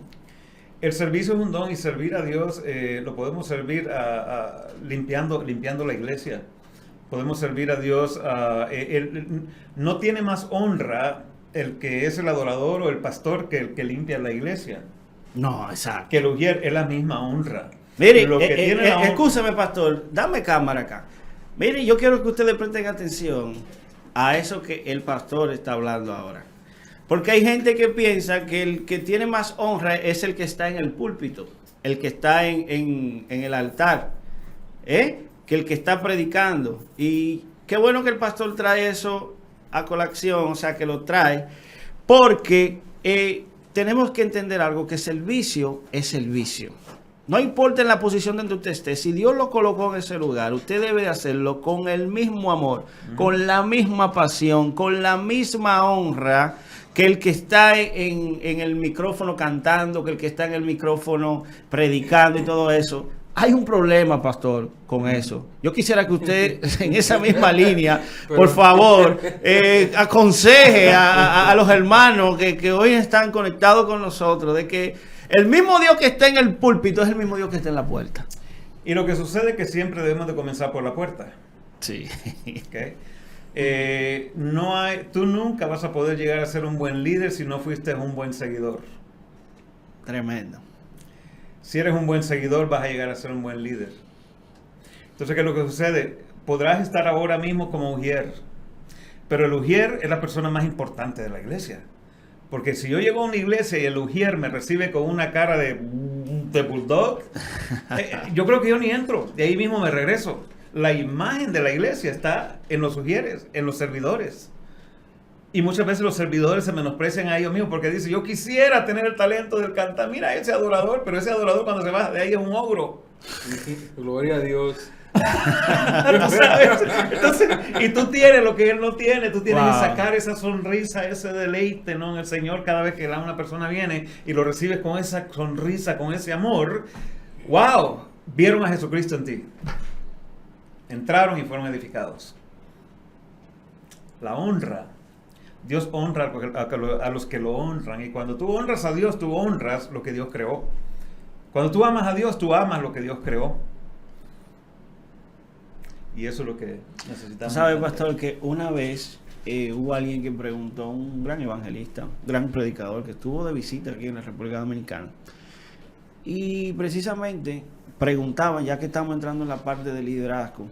El servicio es un don, y servir a Dios lo podemos servir limpiando la iglesia. Podemos servir a Dios. No tiene más honra el que es el adorador o el pastor que el que limpia la iglesia. No, exacto. Que el ujier es la misma honra. Mire, escúchame, pastor, dame cámara acá. Mire, yo quiero que ustedes presten atención a eso que el pastor está hablando ahora. Porque hay gente que piensa que el que tiene más honra es el que está en el púlpito, el que está en el altar, que el que está predicando. Y qué bueno que el pastor trae eso a colación, o sea, que lo trae, porque tenemos que entender algo, que servicio es servicio. No importa en la posición donde usted esté, si Dios lo colocó en ese lugar, usted debe hacerlo con el mismo amor, con la misma pasión, con la misma honra que el que está en el micrófono cantando, que el que está en el micrófono predicando y todo eso. Hay un problema, pastor, con eso. Yo quisiera que usted, en esa misma línea, por favor, aconseje a los hermanos que hoy están conectados con nosotros, de que el mismo Dios que está en el púlpito es el mismo Dios que está en la puerta. Y lo que sucede es que siempre debemos de comenzar por la puerta. Sí. ¿Okay? Tú nunca vas a poder llegar a ser un buen líder si no fuiste un buen seguidor. Tremendo. Si eres un buen seguidor, vas a llegar a ser un buen líder. Entonces, ¿qué es lo que sucede? podrás estar ahora mismo como ujier, pero el ujier es la persona más importante de la iglesia. Porque si yo llego a una iglesia y el ujier me recibe con una cara de bulldog, yo creo que yo ni entro, de ahí mismo me regreso. La imagen de la iglesia está en los ujieres, en los servidores. Y muchas veces los servidores se menosprecian a ellos mismos porque dicen, yo quisiera tener el talento del cantar. Mira ese adorador, pero ese adorador cuando se va de ahí es un ogro. Gloria a Dios. Entonces, y tú tienes lo que él no tiene, tú tienes que sacar esa sonrisa, ese deleite, ¿no? En el Señor cada vez que una persona viene y lo recibes con esa sonrisa, con ese amor. ¡Wow! Vieron a Jesucristo en ti. Entraron y fueron edificados. La honra. Dios honra a los que lo honran. Y cuando tú honras a Dios, tú honras lo que Dios creó. Cuando tú amas a Dios, tú amas lo que Dios creó. Y eso es lo que necesitamos. ¿Sabe, pastor, que una vez hubo alguien que preguntó, un gran evangelista, un gran predicador que estuvo de visita aquí en la República Dominicana? Y precisamente preguntaban, ya que estamos entrando en la parte del liderazgo,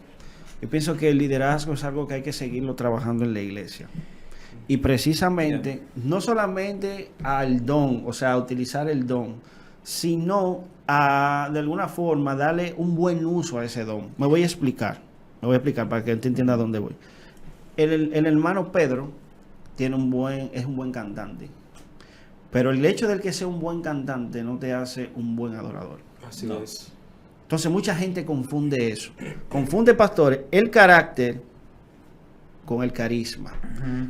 yo pienso que el liderazgo es algo que hay que seguirlo trabajando en la iglesia. Y precisamente, no solamente al don, o sea, a utilizar el don, sino a, de alguna forma, darle un buen uso a ese don. Me voy a explicar para que usted entienda a dónde voy. El hermano Pedro es un buen cantante. Pero el hecho de que sea un buen cantante no te hace un buen adorador. Así es. Entonces mucha gente confunde eso. Confunde, pastores, el carácter con el carisma.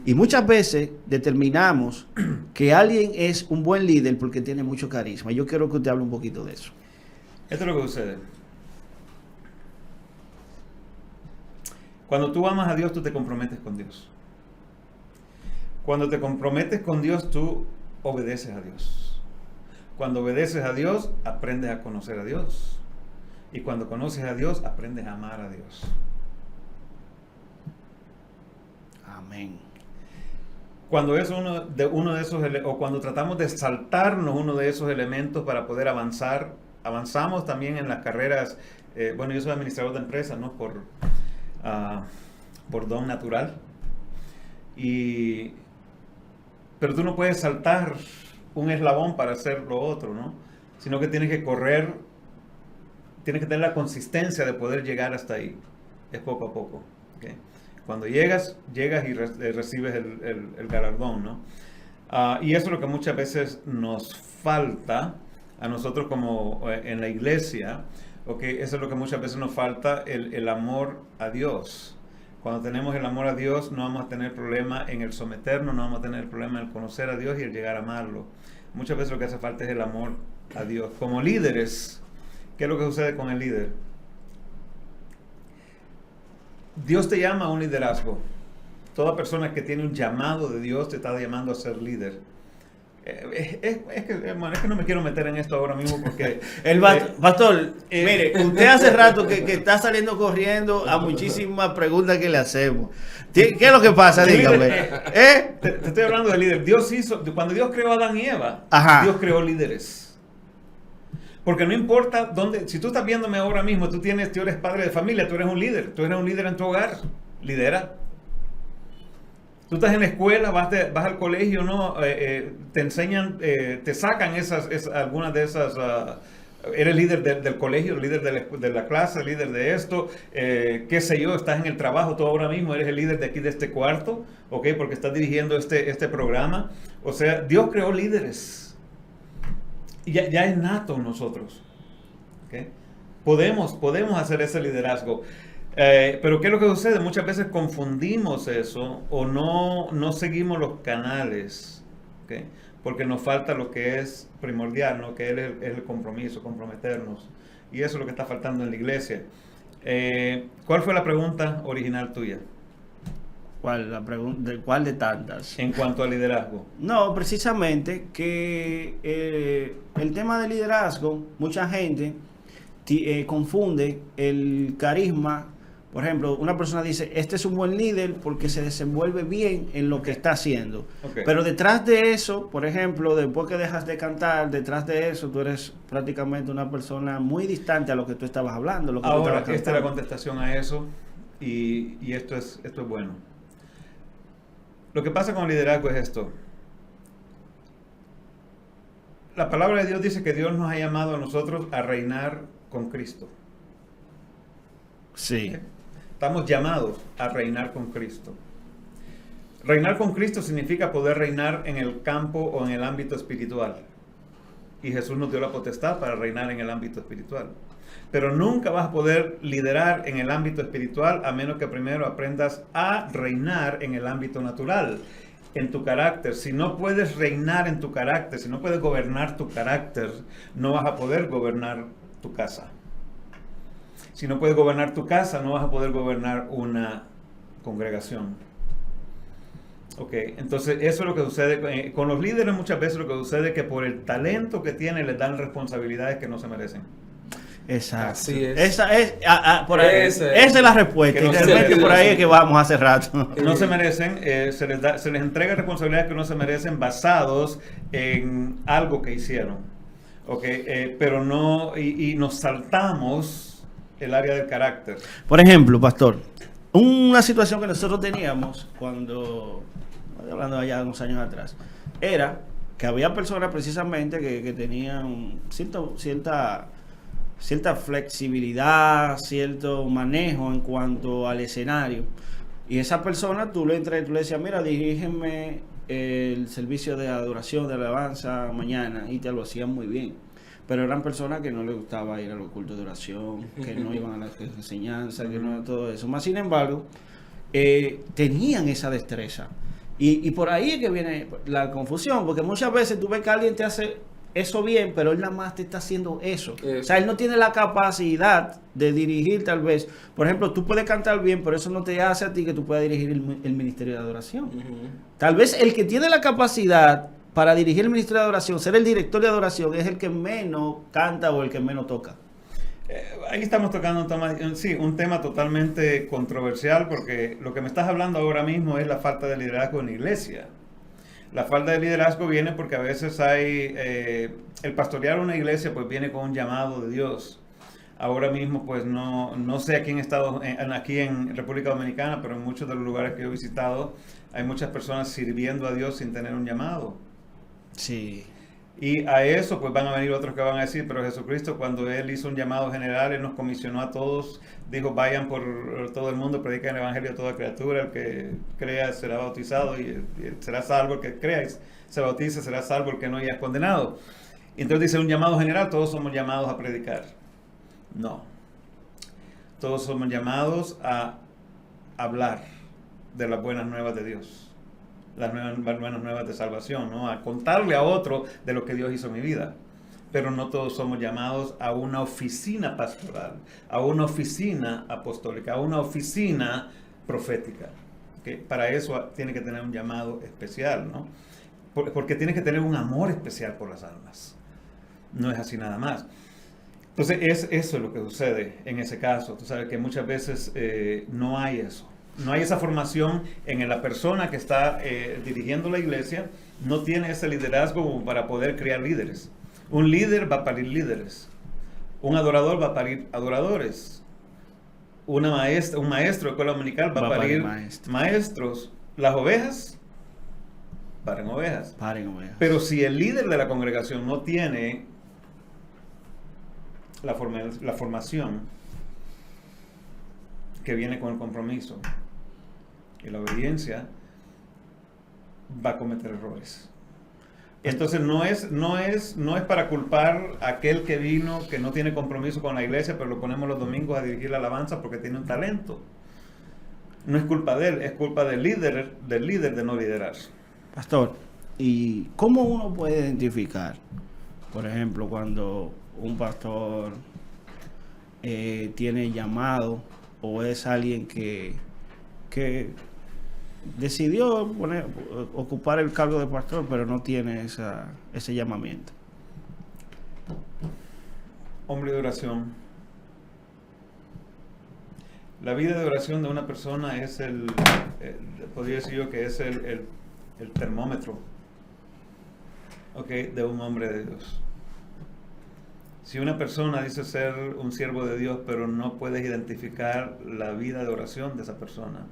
Y muchas veces determinamos que alguien es un buen líder porque tiene mucho carisma. Yo quiero que usted hable un poquito de eso. Esto es lo que sucede. Cuando tú amas a Dios, tú te comprometes con Dios. Cuando te comprometes con Dios, tú obedeces a Dios. Cuando obedeces a Dios, aprendes a conocer a Dios. Y cuando conoces a Dios, aprendes a amar a Dios. Amén. Cuando es uno de esos, o cuando tratamos de saltarnos uno de esos elementos para poder avanzar, avanzamos también en las carreras. Bueno, yo soy administrador de empresas, ¿no? Por don natural. Pero tú no puedes saltar un eslabón para hacer lo otro, ¿no? Sino que tienes que correr, tienes que tener la consistencia de poder llegar hasta ahí. Es poco a poco, ¿okay? Cuando llegas y recibes el galardón, ¿no? Y eso es lo que muchas veces nos falta a nosotros como en la iglesia, ¿okay? Eso es lo que muchas veces nos falta, el amor a Dios. Cuando tenemos el amor a Dios, no vamos a tener problema en el someternos, no vamos a tener problema en el conocer a Dios y el llegar a amarlo. Muchas veces lo que hace falta es el amor a Dios. Como líderes, ¿qué es lo que sucede con el líder? Dios te llama a un liderazgo. Toda persona que tiene un llamado de Dios te está llamando a ser líder. Es que no me quiero meter en esto ahora mismo porque... Pastor, mire, usted hace rato que está saliendo corriendo a muchísimas preguntas que le hacemos. ¿Qué es lo que pasa? Dígame. Te estoy hablando de líder. Cuando Dios creó a Adán y Eva, Dios creó líderes. Porque no importa dónde, si tú estás viéndome ahora mismo, tú eres padre de familia, tú eres un líder en tu hogar, lidera. Tú estás en la escuela, vas al colegio, ¿no? Te enseñan, te sacan algunas de esas, eres líder del colegio, líder de la clase, líder de esto, qué sé yo, estás en el trabajo, tú ahora mismo eres el líder de aquí de este cuarto, ¿ok? Porque estás dirigiendo este programa. O sea, Dios creó líderes. Y ya es nato en nosotros, ¿okay? Podemos hacer ese liderazgo. Pero ¿qué es lo que sucede? Muchas veces confundimos eso o no seguimos los canales, ¿okay? Porque nos falta lo que es primordial, ¿no? Que es el compromiso, comprometernos. Y eso es lo que está faltando en la iglesia. ¿Cuál fue la pregunta original tuya? ¿Cuál de tantas? En cuanto al liderazgo. No, precisamente que el tema del liderazgo, mucha gente confunde el carisma. Por ejemplo, una persona dice, este es un buen líder porque se desenvuelve bien en lo que está haciendo. Okay. Pero detrás de eso, por ejemplo, después que dejas de cantar, detrás de eso, tú eres prácticamente una persona muy distante a lo que tú estabas hablando. Ahora, esta es la contestación a eso. y esto es bueno. Lo que pasa con el liderazgo es esto. La palabra de Dios dice que Dios nos ha llamado a nosotros a reinar con Cristo. Sí. Estamos llamados a reinar con Cristo. Reinar con Cristo significa poder reinar en el campo o en el ámbito espiritual. Y Jesús nos dio la potestad para reinar en el ámbito espiritual. Pero nunca vas a poder liderar en el ámbito espiritual a menos que primero aprendas a reinar en el ámbito natural, en tu carácter. Si no puedes reinar en tu carácter, si no puedes gobernar tu carácter, no vas a poder gobernar tu casa. Si no puedes gobernar tu casa, no vas a poder gobernar una congregación. Ok, entonces eso es lo que sucede con los líderes. Muchas veces lo que sucede es que por el talento que tienen les dan responsabilidades que no se merecen. Exacto. Así es. Esa es la respuesta. Y realmente por ahí es que vamos hace rato. No se merecen, se les entrega responsabilidades que no se merecen basados en algo que hicieron. Okay, pero no, y nos saltamos el área del carácter. Por ejemplo, pastor, una situación que nosotros teníamos cuando, hablando allá unos años atrás, era que había personas precisamente que tenían cierta flexibilidad, cierto manejo en cuanto al escenario. Y esa persona, tú le decías, mira, dirígeme el servicio de adoración, de alabanza mañana, y te lo hacían muy bien. Pero eran personas que no les gustaba ir a los cultos de oración, que no iban a las enseñanzas, que no todo eso. Más sin embargo, tenían esa destreza. Y por ahí es que viene la confusión, porque muchas veces tú ves que alguien te hace eso bien, pero él nada más te está haciendo eso. O sea, él no tiene la capacidad de dirigir tal vez. Por ejemplo, tú puedes cantar bien, pero eso no te hace a ti que tú puedas dirigir el ministerio de adoración. Tal vez el que tiene la capacidad para dirigir el ministerio de adoración, ser el director de adoración, es el que menos canta o el que menos toca. Ahí estamos tocando un tema totalmente controversial, porque lo que me estás hablando ahora mismo es la falta de liderazgo en la iglesia. La falta de liderazgo viene porque a veces hay, el pastorear una iglesia pues viene con un llamado de Dios. Ahora mismo pues no sé aquí aquí en República Dominicana, pero en muchos de los lugares que yo he visitado hay muchas personas sirviendo a Dios sin tener un llamado. Sí. Y a eso pues van a venir otros que van a decir, pero Jesucristo cuando Él hizo un llamado general, Él nos comisionó a todos, dijo vayan por todo el mundo, predican el evangelio a toda criatura, el que crea será bautizado y será salvo, el que crea y se bautice será salvo, el que no haya condenado. Y entonces dice un llamado general, todos somos llamados a predicar. No. Todos somos llamados a hablar de las buenas nuevas de Dios. Las buenas nuevas de salvación, ¿no? A contarle a otro de lo que Dios hizo en mi vida. Pero no todos somos llamados a una oficina pastoral, a una oficina apostólica, a una oficina profética. ¿Okay? Para eso tiene que tener un llamado especial, ¿no? Porque tiene que tener un amor especial por las almas. No es así nada más. Entonces, eso es lo que sucede en ese caso. Tú sabes que muchas veces no hay eso. No hay esa formación en la persona que está dirigiendo la iglesia, no tiene ese liderazgo para poder crear líderes. Un líder va a parir líderes. Un adorador va a parir adoradores. Un maestro de escuela dominical va a parir maestros. Las ovejas paren ovejas. Pero si el líder de la congregación no tiene la formación que viene con el compromiso y la obediencia, va a cometer errores. Entonces no es para culpar a aquel que vino, que no tiene compromiso con la iglesia, pero lo ponemos los domingos a dirigir la alabanza porque tiene un talento. No es culpa de él, es culpa del líder de no liderar. Pastor, ¿y cómo uno puede identificar, por ejemplo, cuando un pastor tiene llamado o es alguien que decidió ocupar el cargo de pastor, pero no tiene ese llamamiento? Hombre de oración. La vida de oración de una persona es podría decir yo que es el termómetro, ¿okay? De un hombre de Dios. Si una persona dice ser un siervo de Dios, pero no puedes identificar la vida de oración de esa persona,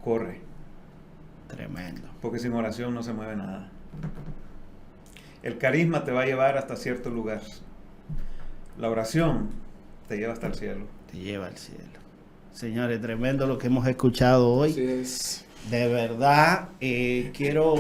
corre. Tremendo. Porque sin oración no se mueve nada. El carisma te va a llevar hasta cierto lugar. La oración te lleva hasta el cielo. Te lleva al cielo. Señores, tremendo lo que hemos escuchado hoy. Así es. De verdad, quiero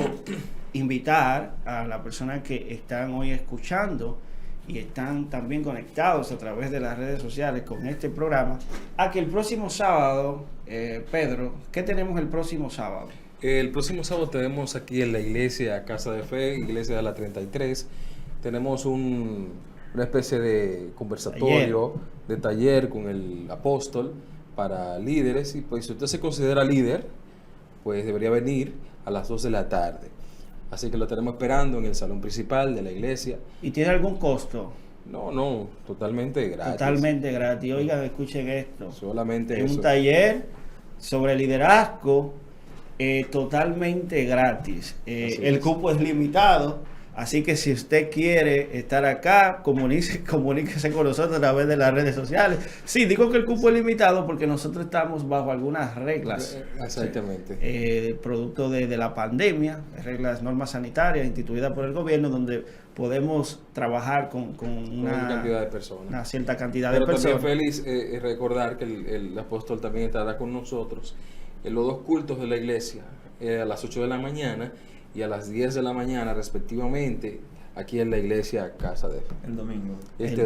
invitar a las personas que están hoy escuchando y están también conectados a través de las redes sociales con este programa, a que el próximo sábado, Pedro, ¿qué tenemos el próximo sábado? El próximo sábado tenemos aquí en la iglesia Casa de Fe, iglesia de la 33, tenemos una especie de conversatorio, de taller con el apóstol para líderes, y pues si usted se considera líder, pues debería venir a las 2 de la tarde. Así que lo tenemos esperando en el salón principal de la iglesia. ¿Y tiene algún costo? No, totalmente gratis. Totalmente gratis. Oigan, escuchen esto. Solamente Es eso. un taller sobre liderazgo totalmente gratis. El cupo es limitado. Así que si usted quiere estar acá, comuníquese con nosotros a través de las redes sociales. Sí, digo que el cupo es limitado porque nosotros estamos bajo algunas reglas. Exactamente. Producto de la pandemia, reglas, normas sanitarias instituidas por el gobierno, donde podemos trabajar con una cantidad de personas. Una cierta cantidad Pero de personas. también feliz recordar que el apóstol también estará con nosotros en los 2 cultos de la iglesia, a las 8 de la mañana y a las 10 de la mañana respectivamente, aquí en la iglesia Casa de Fe. El domingo. Este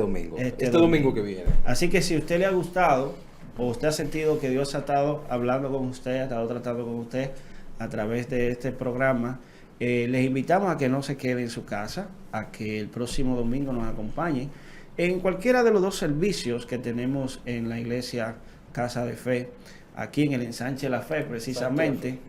domingo que viene. Así que si a usted le ha gustado, o usted ha sentido que Dios ha estado hablando con usted, ha estado tratando con usted a través de este programa, les invitamos a que no se quede en su casa, a que el próximo domingo nos acompañen en cualquiera de los 2 servicios que tenemos en la iglesia Casa de Fe, aquí en el Ensanche La Fe precisamente,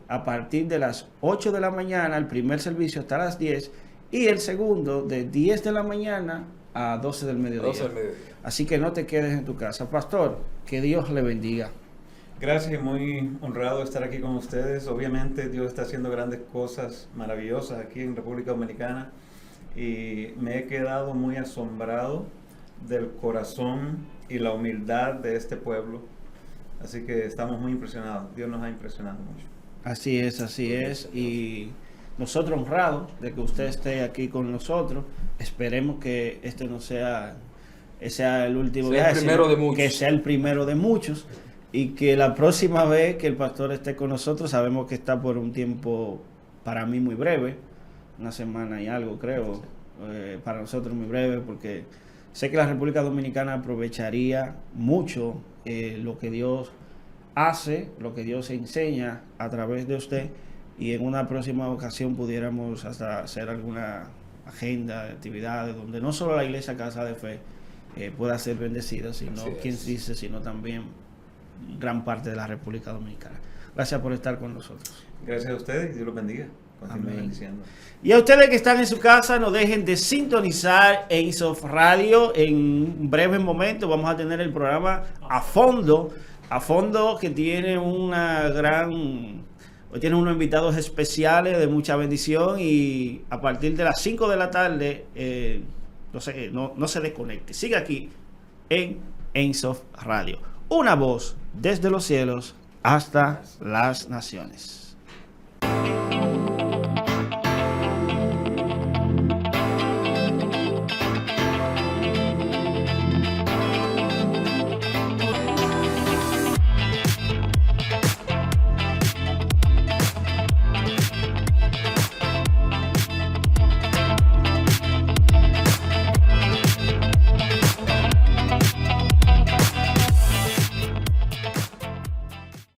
a partir de las 8 de la mañana, el primer servicio hasta las 10 y el segundo de 10 de la mañana a 12 del mediodía. Así que no te quedes en tu casa. Pastor, que Dios le bendiga. Gracias y muy honrado de estar aquí con ustedes. Obviamente Dios está haciendo grandes cosas maravillosas aquí en República Dominicana y me he quedado muy asombrado del corazón y la humildad de este pueblo. Así que estamos muy impresionados. Dios nos ha impresionado mucho. Así es. Y nosotros honrados de que usted esté aquí con nosotros. Esperemos que este no sea el último viaje, que sea el primero de muchos. Y que la próxima vez que el pastor esté con nosotros, sabemos que está por un tiempo para mí muy breve, 1 semana y algo creo, para nosotros muy breve, porque sé que la República Dominicana aprovecharía mucho lo que Dios hace, lo que Dios enseña a través de usted, y en una próxima ocasión pudiéramos hasta hacer alguna agenda de actividades donde no solo la iglesia Casa de Fe pueda ser bendecida, sino sino también gran parte de la República Dominicana. Gracias por estar con nosotros. Gracias a ustedes y Dios los bendiga. Amén. Y a ustedes que están en su casa, no dejen de sintonizar EISOF Radio. En un breve momento vamos a tener el programa a fondo, que tiene tiene unos invitados especiales de mucha bendición, y a partir de las 5 de la tarde no se desconecte. Siga aquí en EISOF Radio. Una voz desde los cielos hasta las naciones.